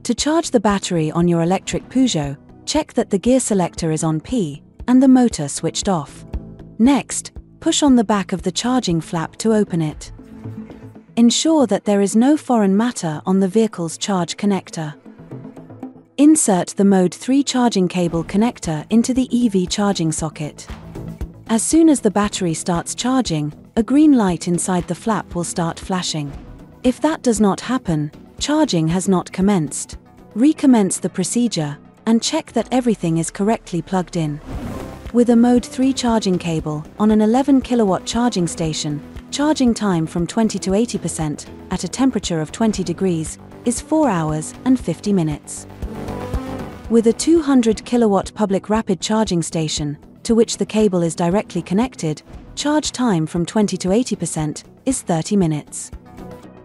To charge the battery on your electric Peugeot, check that the gear selector is on P and the motor switched off. Next, push on the back of the charging flap to open it. Ensure that there is no foreign matter on the vehicle's charge connector. Insert the Mode 3 charging cable connector into the EV charging socket. As soon as the battery starts charging, a green light inside the flap will start flashing. If that does not happen, charging has not commenced. Recommence the procedure and check that everything is correctly plugged in. With a Mode 3 charging cable on an 11 kilowatt charging station, charging time from 20 to 80% at a temperature of 20 degrees is 4 hours and 50 minutes. With a 200 kilowatt public rapid charging station, to which the cable is directly connected, charge time from 20 to 80% is 30 minutes.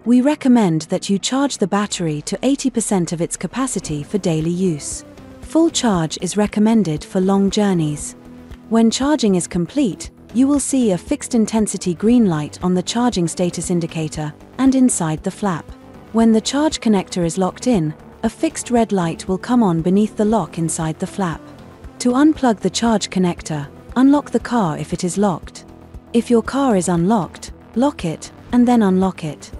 We recommend that you charge the battery to 80% of its capacity for daily use. Full charge is recommended for long journeys. When charging is complete, you will see a fixed intensity green light on the charging status indicator and inside the flap. When the charge connector is locked in, a fixed red light will come on beneath the lock inside the flap. To unplug the charge connector, unlock the car if it is locked. If your car is unlocked, lock it and then unlock it.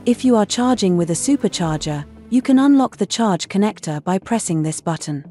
If you are charging with a supercharger, you can unlock the charge connector by pressing this button.